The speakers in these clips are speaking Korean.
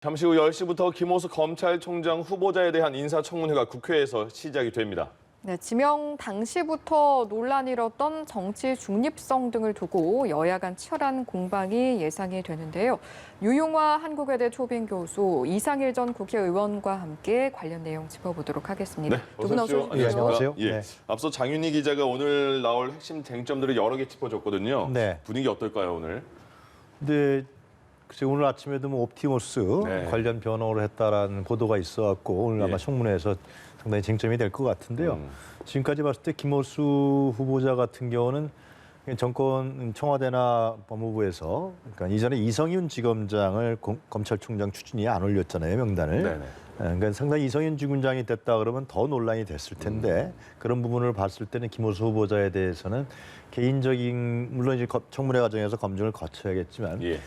잠시 후 10시부터 김호수 검찰총장 후보자에 대한 인사청문회가 국회에서 시작이 됩니다. 네, 지명 당시부터 논란이 일었던 정치 중립성 등을 두고 여야 간 치열한 공방이 예상이 되는데요. 유용화 한국외대 초빙 교수, 이상일 전 국회의원과 함께 관련 내용 짚어보도록 하겠습니다. 네, 두 분 어서 오십시오. 안녕하세요. 예. 네. 앞서 장윤희 기자가 오늘 나올 핵심 쟁점들을 여러 개 짚어줬거든요. 네. 분위기 어떨까요, 오늘? 근데 글쎄 오늘 아침에도 뭐 옵티머스 네. 관련 변호를 했다라는 보도가 있어갖고 오늘 아마 예. 청문회에서 상당히 쟁점이 될 것 같은데요. 지금까지 봤을 때 김호수 후보자 같은 경우는 정권 청와대나 법무부에서 그러니까 이전에 이성윤 지검장을 검찰총장 추진위에 안 올렸잖아요, 명단을. 네네. 그러니까 상당히 이성윤 지검장이 됐다 그러면 더 논란이 됐을 텐데 그런 부분을 봤을 때는 김호수 후보자에 대해서는 개인적인 물론 이제 청문회 과정에서 검증을 거쳐야겠지만 예.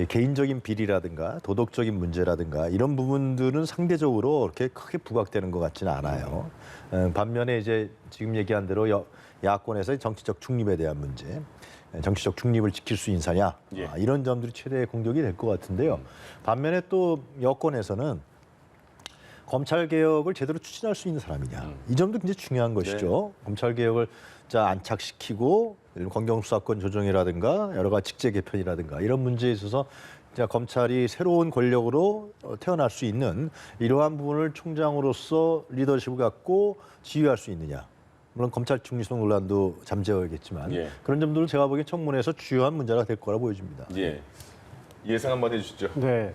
개인적인 비리라든가 도덕적인 문제라든가 이런 부분들은 상대적으로 그렇게 크게 부각되는 것 같지는 않아요. 반면에 이제 지금 얘기한 대로 야권에서의 정치적 중립에 대한 문제, 정치적 중립을 지킬 수 인사냐 예. 이런 점들이 최대의 공격이 될 것 같은데요. 반면에 또 여권에서는 검찰 개혁을 제대로 추진할 수 있는 사람이냐 이 점도 굉장히 중요한 것이죠. 검찰 개혁을 안착시키고 검경수사권 조정이라든가 여러 가지 직제 개편이라든가 이런 문제에 있어서 검찰이 새로운 권력으로 태어날 수 있는 이러한 부분을 총장으로서 리더십을 갖고 지휘할 수 있느냐. 물론 검찰 중립성 논란도 잠재워야겠지만 예. 그런 점들을 제가 보기엔 청문회에서 주요한 문제가 될 거라 보여집니다. 예. 예상 한번 해주시죠. 네.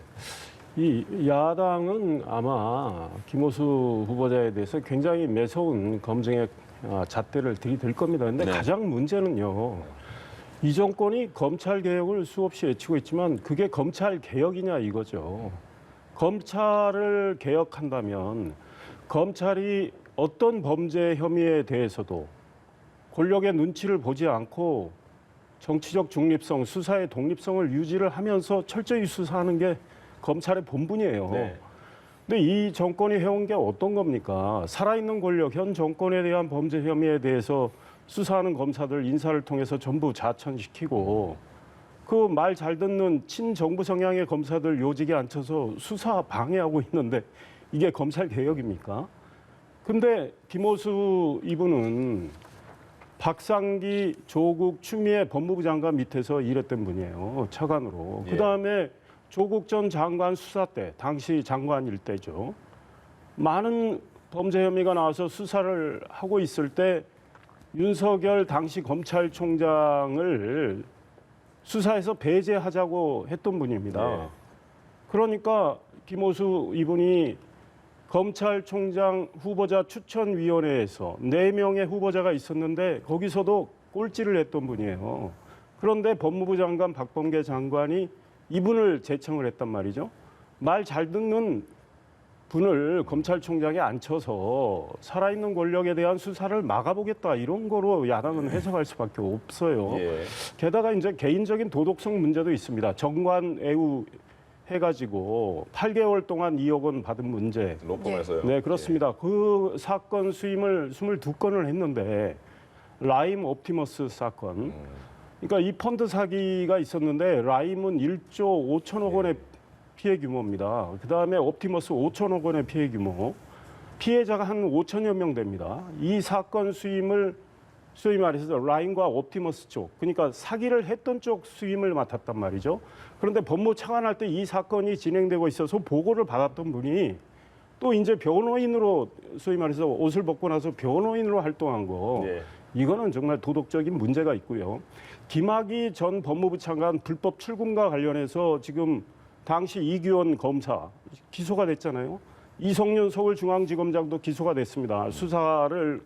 이 야당은 아마 김호수 후보자에 대해서 굉장히 매서운 검증의 잣대를 들이댈 겁니다. 그런데 네. 가장 문제는요. 이 정권이 검찰 개혁을 수없이 외치고 있지만 그게 검찰 개혁이냐 이거죠. 검찰을 개혁한다면 검찰이 어떤 범죄 혐의에 대해서도 권력의 눈치를 보지 않고 정치적 중립성, 수사의 독립성을 유지를 하면서 철저히 수사하는 게 검찰의 본분이에요. 네. 근데 이 정권이 해온 게 어떤 겁니까? 살아있는 권력, 현 정권에 대한 범죄 혐의에 대해서 수사하는 검사들 인사를 통해서 전부 자천시키고 그 말 잘 듣는 친정부 성향의 검사들 요직에 앉혀서 수사 방해하고 있는데 이게 검찰 개혁입니까? 근데 김호수 이분은 박상기, 조국, 추미애 법무부 장관 밑에서 일했던 분이에요. 차관으로. 예. 그다음에 조국 전 장관 수사 때, 당시 장관일 때죠. 많은 범죄 혐의가 나와서 수사를 하고 있을 때 윤석열 당시 검찰총장을 수사에서 배제하자고 했던 분입니다. 네. 그러니까 김호수 이분이 검찰총장 후보자 추천위원회에서 4명의 후보자가 있었는데 거기서도 꼴찌를 했던 분이에요. 그런데 법무부 장관 박범계 장관이 이분을 제청을 했단 말이죠. 말 잘 듣는 분을 검찰총장에 앉혀서 살아있는 권력에 대한 수사를 막아보겠다 이런 거로 야당은 해석할 수밖에 없어요. 예. 게다가 이제 개인적인 도덕성 문제도 있습니다. 정관 애우 해가지고 8개월 동안 2억 원 받은 문제. 로펌에서요. 네, 그렇습니다. 그 사건 수임을 22건을 했는데 라임 옵티머스 사건. 그러니까 이 펀드 사기가 있었는데 라임은 1조 5천억 원의 피해 규모입니다. 그다음에 옵티머스 5천억 원의 피해 규모. 피해자가 한 5천여 명 됩니다. 이 사건 수임을 소위 말해서 라임과 옵티머스 쪽, 그러니까 사기를 했던 쪽 수임을 맡았단 말이죠. 그런데 법무 차관할 때 이 사건이 진행되고 있어서 보고를 받았던 분이 또 이제 변호인으로 소위 말해서 옷을 벗고 나서 변호인으로 활동한 거. 예. 이거는 정말 도덕적인 문제가 있고요. 김학의 전 법무부 차관 불법 출금과 관련해서 지금 당시 이규원 검사 기소가 됐잖아요. 이성윤 서울중앙지검장도 기소가 됐습니다. 수사를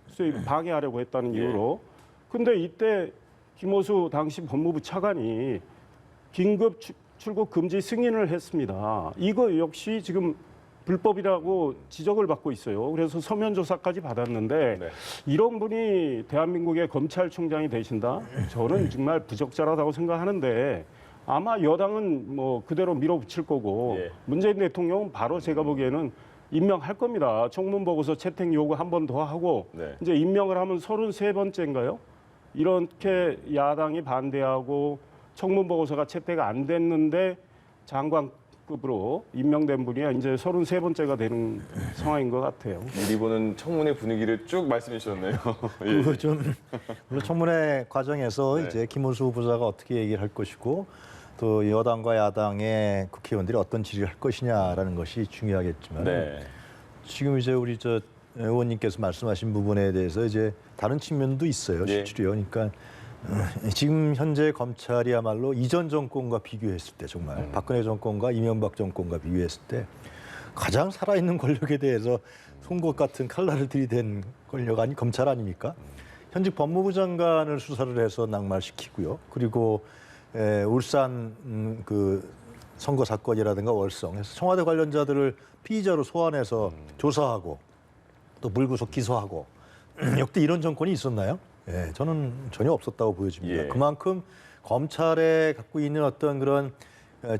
소위 방해하려고 했다는 이유로. 근데 이때 김호수 당시 법무부 차관이 긴급 출국 금지 승인을 했습니다. 이거 역시 지금 불법이라고 지적을 받고 있어요. 그래서 서면 조사까지 받았는데 네. 이런 분이 대한민국의 검찰총장이 되신다? 저는 정말 부적절하다고 생각하는데 아마 여당은 뭐 그대로 밀어붙일 거고 예. 문재인 대통령은 바로 제가 보기에는 임명할 겁니다. 청문 보고서 채택 요구 한 번 더 하고 네. 이제 임명을 하면 33번째인가요? 이렇게 야당이 반대하고 청문 보고서가 채택 안 됐는데 장관 급으로 임명된 분이 이제 33번째가 되는 상황인 것 같아요. 미리 보는 청문회 분위기를 쭉 말씀해 주셨네요. 예. 그좀 물론 청문회 과정에서 네. 이제 김호수 후보자가 어떻게 얘기를 할 것이고 또 여당과 야당의 국회의원들이 어떤 질의를 할 것이냐라는 것이 중요하겠지만 네. 지금 이제 우리 저 의원님께서 말씀하신 부분에 대해서 이제 다른 측면도 있어요. 네. 실제로요. 그러니까 지금 현재 검찰이야말로 이전 정권과 비교했을 때 정말 박근혜 정권과 이명박 정권과 비교했을 때 가장 살아있는 권력에 대해서 송곳 같은 칼날을 들이댄 권력 아니 검찰 아닙니까? 현직 법무부 장관을 수사를 해서 낙마시키고요. 그리고 울산 그 선거 사건이라든가 월성에서 청와대 관련자들을 피의자로 소환해서 조사하고 또 불구속 기소하고 역대 이런 정권이 있었나요? 예, 저는 전혀 없었다고 보여집니다. 예. 그만큼 검찰에 갖고 있는 어떤 그런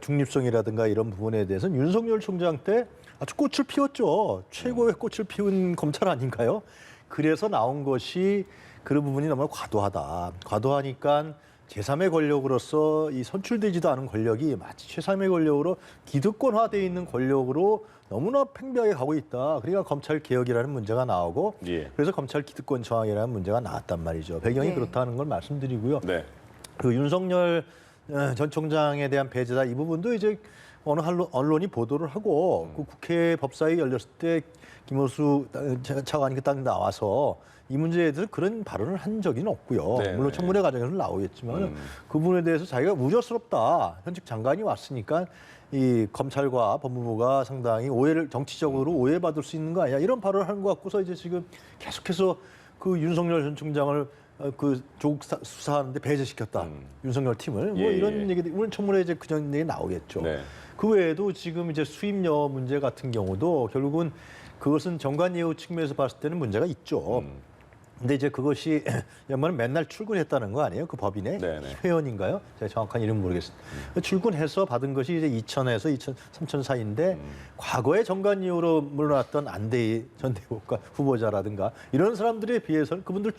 중립성이라든가 이런 부분에 대해서는 윤석열 총장 때 아주 꽃을 피웠죠. 최고의 꽃을 피운 검찰 아닌가요? 그래서 나온 것이 그런 부분이 너무 과도하다. 과도하니까 제3의 권력으로서 이 선출되지도 않은 권력이 마치 제3의 권력으로 기득권화되어 있는 권력으로 너무나 팽배하게 가고 있다. 그러니까 검찰 개혁이라는 문제가 나오고 예. 그래서 검찰 기득권 저항이라는 문제가 나왔단 말이죠. 배경이 네. 그렇다는 걸 말씀드리고요. 네. 그 윤석열 전 총장에 대한 배제다 이 부분도 이제 어느 언론이 보도를 하고 그 국회 법사위 열렸을 때 김호수 차관이 딱 나와서 이 문제에 대해서 그런 발언을 한 적은 없고요. 네, 물론 네. 청문회 과정에서 나오겠지만 그 부분에 대해서 자기가 우려스럽다. 현직 장관이 왔으니까 이 검찰과 법무부가 상당히 오해를 정치적으로 오해받을 수 있는 거 아니야 이런 발언을 하는 것 같고서 이제 지금 계속해서 그 윤석열 전 총장을 그 조국 수사하는데 배제시켰다. 윤석열 팀을 뭐 예, 이런 예. 얘기 물론 청문회 이제 그전 얘기 나오겠죠. 네. 그 외에도 지금 이제 수입료 문제 같은 경우도 결국은 그것은 정관예우 측면에서 봤을 때는 문제가 있죠. 근데 이제 그것이 연말은 맨날 출근했다는 거 아니에요? 그 법인의 네네. 회원인가요? 제가 정확한 이름 모르겠습니다. 출근해서 받은 것이 이제 2천에서 3천 사이인데 과거에 정관이후로 물러났던 안대희 전 대법관 후보자라든가 이런 사람들에 비해서는 그분들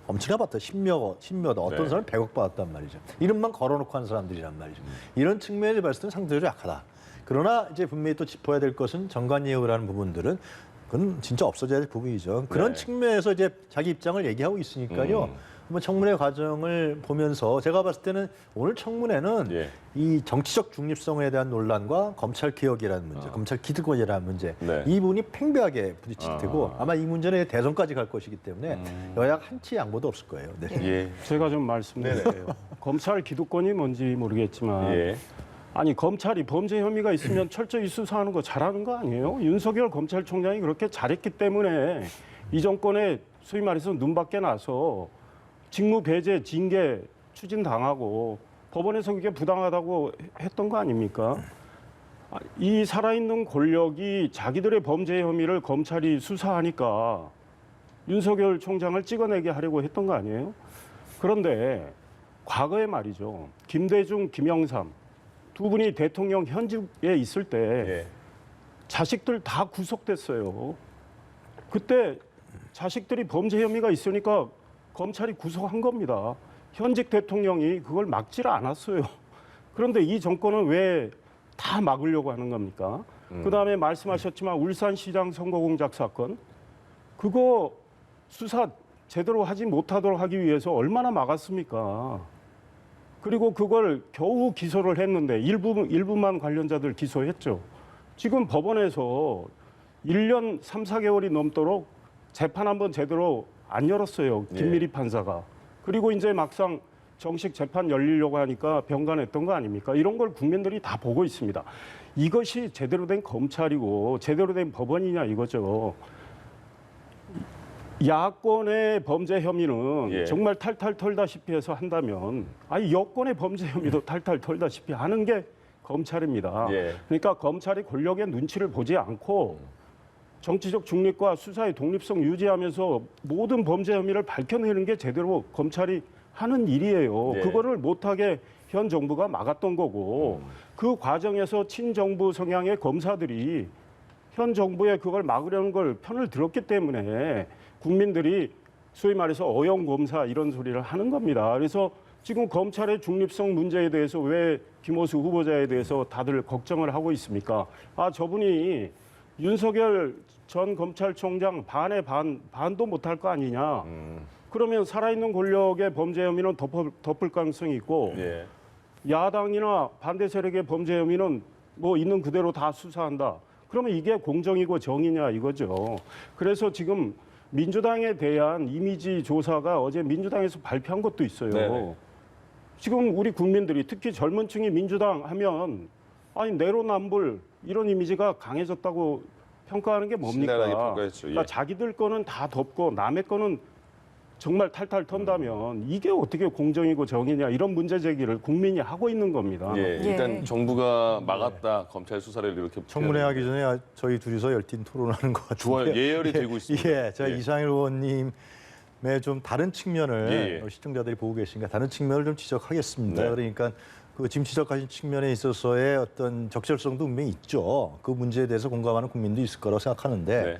엄청나게 받았다. 10몇 어떤 네. 사람은 100억 받았단 말이죠. 이름만 걸어놓고 한 사람들이란 말이죠. 이런 측면에 봤을 때는 상대적으로 약하다. 그러나 이제 분명히 또 짚어야 될 것은 정관예우라는 부분들은 그건 진짜 없어져야 될 부분이죠. 그런 네. 측면에서 이제 자기 입장을 얘기하고 있으니까요. 한번 청문회 과정을 보면서 제가 봤을 때는 오늘 청문회는 예. 이 정치적 중립성에 대한 논란과 검찰 개혁이라는 문제, 검찰 기득권이라는 문제 네. 이 부분이 팽배하게 부딪힐 테고 아마 이 문제는 대선까지 갈 것이기 때문에 여야가 한치 양보도 없을 거예요. 네. 예. 제가 좀 말씀드릴게요. 검찰 기득권이 뭔지 모르겠지만 예. 아니 검찰이 범죄 혐의가 있으면 철저히 수사하는 거 잘하는 거 아니에요? 윤석열 검찰총장이 그렇게 잘했기 때문에 이 정권에 소위 말해서 눈밖에 나서 직무 배제, 징계 추진당하고 법원에서 그게 부당하다고 했던 거 아닙니까? 이 살아있는 권력이 자기들의 범죄 혐의를 검찰이 수사하니까 윤석열 총장을 찍어내게 하려고 했던 거 아니에요? 그런데 과거에 말이죠. 김대중, 김영삼 두 분이 대통령 현직에 있을 때 예. 자식들 다 구속됐어요. 그때 자식들이 범죄 혐의가 있으니까 검찰이 구속한 겁니다. 현직 대통령이 그걸 막지를 않았어요. 그런데 이 정권은 왜 다 막으려고 하는 겁니까? 그다음에 말씀하셨지만 울산시장 선거 공작 사건 그거 수사 제대로 하지 못하도록 하기 위해서 얼마나 막았습니까? 그리고 그걸 겨우 기소를 했는데 일부만 관련자들 기소했죠. 지금 법원에서 1년 3, 4개월이 넘도록 재판 한번 제대로 안 열었어요. 김미리 판사가. 그리고 이제 막상 정식 재판 열리려고 하니까 병간했던 거 아닙니까? 이런 걸 국민들이 다 보고 있습니다. 이것이 제대로 된 검찰이고 제대로 된 법원이냐 이거죠. 야권의 범죄 혐의는 예. 정말 탈탈 털다시피 해서 한다면 아니 여권의 범죄 혐의도 탈탈 털다시피 하는 게 검찰입니다. 예. 그러니까 검찰이 권력의 눈치를 보지 않고 정치적 중립과 수사의 독립성 유지하면서 모든 범죄 혐의를 밝혀내는 게 제대로 검찰이 하는 일이에요. 예. 그거를 못하게 현 정부가 막았던 거고 그 과정에서 친정부 성향의 검사들이 현 정부에 그걸 막으려는 걸 편을 들었기 때문에 국민들이 소위 말해서 어영검사 이런 소리를 하는 겁니다. 그래서 지금 검찰의 중립성 문제에 대해서 왜 김호수 후보자에 대해서 다들 걱정을 하고 있습니까? 아, 저분이 윤석열 전 검찰총장 반의 반도 못할 거 아니냐. 그러면 살아있는 권력의 범죄 혐의는 덮을 가능성이 있고 예. 야당이나 반대 세력의 범죄 혐의는 뭐 있는 그대로 다 수사한다. 그러면 이게 공정이고 정의냐 이거죠. 그래서 지금 민주당에 대한 이미지 조사가 어제 민주당에서 발표한 것도 있어요. 네네. 지금 우리 국민들이 특히 젊은 층이 민주당 하면 아니 내로남불 이런 이미지가 강해졌다고 평가하는 게 뭡니까? 신랄하게 평가했죠. 그러니까 예. 자기들 거는 다 덮고 남의 거는 정말 탈탈 턴다면 이게 어떻게 공정이고 정의냐 이런 문제 제기를 국민이 하고 있는 겁니다. 예, 일단 예. 정부가 막았다 검찰 수사를 이렇게 청문회 하기 전에 저희 둘이서 열띤 토론하는 것 같은데. 좋아요. 예열이 되고 있습니다. 예, 제가 예. 이상일 의원님의 좀 다른 측면을 예, 예. 시청자들이 보고 계시니까 다른 측면을 좀 지적하겠습니다. 네. 그러니까 그 지금 지적하신 측면에 있어서의 어떤 적절성도 분명히 있죠. 그 문제에 대해서 공감하는 국민도 있을 거라고 생각하는데 네.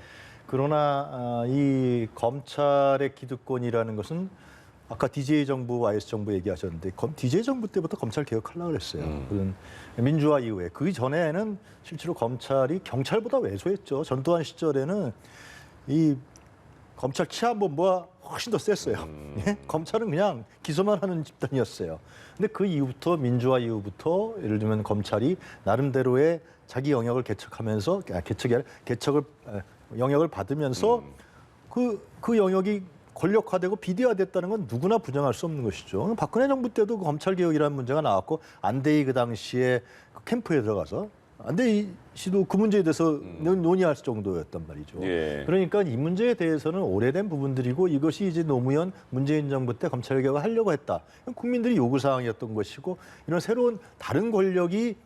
그러나 이 검찰의 기득권이라는 것은 아까 DJ 정부, YS 정부 얘기하셨는데 DJ 정부 때부터 검찰 개혁하려고 그랬어요. 그런 민주화 이후에 그 전에는 실제로 검찰이 경찰보다 왜소했죠. 전두환 시절에는 이 검찰 치안본부가 훨씬 더 셌어요. 예? 검찰은 그냥 기소만 하는 집단이었어요. 근데 그 이후부터 민주화 이후부터 예를 들면 검찰이 나름대로의 자기 영역을 개척하면서 개척을 영역을 받으면서 그 영역이 권력화되고 비대화됐다는 건 누구나 부정할 수 없는 것이죠. 박근혜 정부 때도 그 검찰 개혁이라는 문제가 나왔고 안대희 그 당시에 그 캠프에 들어가서 안대희 씨도 그 문제에 대해서 논의할 정도였단 말이죠. 예. 그러니까 이 문제에 대해서는 오래된 부분들이고 이것이 이제 노무현 문재인 정부 때 검찰 개혁을 하려고 했다. 국민들이 요구 사항이었던 것이고 이런 새로운 다른 권력이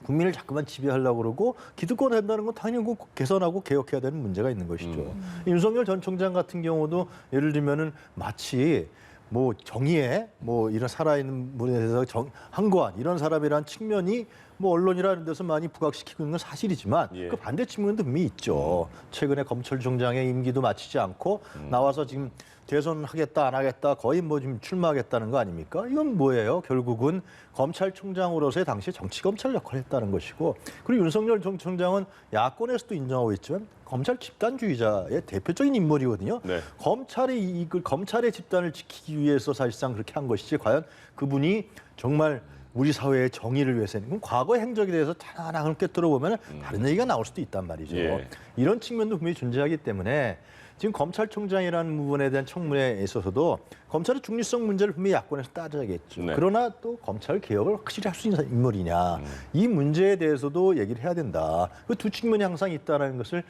국민을 자꾸만 지배하려고 그러고 기득권을 한다는 건 당연히 꼭 개선하고 개혁해야 되는 문제가 있는 것이죠. 윤석열 전 총장 같은 경우도 예를 들면은 마치 뭐 정의에 뭐 이런 살아있는 분에 대해서 항거한 이런 사람이라는 측면이 뭐 언론이라는 데서 많이 부각시키고 있는 건 사실이지만 예. 그 반대 측면도 분명히 있죠. 최근에 검찰총장의 임기도 마치지 않고 나와서 지금 대선하겠다 안 하겠다 거의 뭐 지금 출마하겠다는 거 아닙니까? 이건 뭐예요? 결국은 검찰총장으로서의 당시 정치검찰 역할을 했다는 것이고 그리고 윤석열 전 총장은 야권에서도 인정하고 있지만 검찰 집단주의자의 대표적인 인물이거든요. 네. 검찰의 집단을 지키기 위해서 사실상 그렇게 한 것이지 과연 그분이 정말 우리 사회의 정의를 위해서는 그럼 과거 행적에 대해서 하나하나 꿰뚫어 보면 다른 얘기가 나올 수도 있단 말이죠. 예. 이런 측면도 분명히 존재하기 때문에 지금 검찰총장이라는 부분에 대한 청문회에 있어서도 검찰의 중립성 문제를 분명히 야권에서 따져야겠죠. 네. 그러나 또 검찰 개혁을 확실히 할 수 있는 인물이냐 이 문제에 대해서도 얘기를 해야 된다. 그 두 측면이 항상 있다는 것을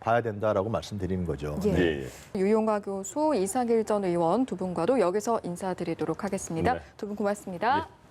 봐야 된다라고 말씀드리는 거죠. 예. 예, 예. 유용화 교수, 이상일 전 의원 두 분과도 여기서 인사드리도록 하겠습니다. 네. 두 분 고맙습니다. 예.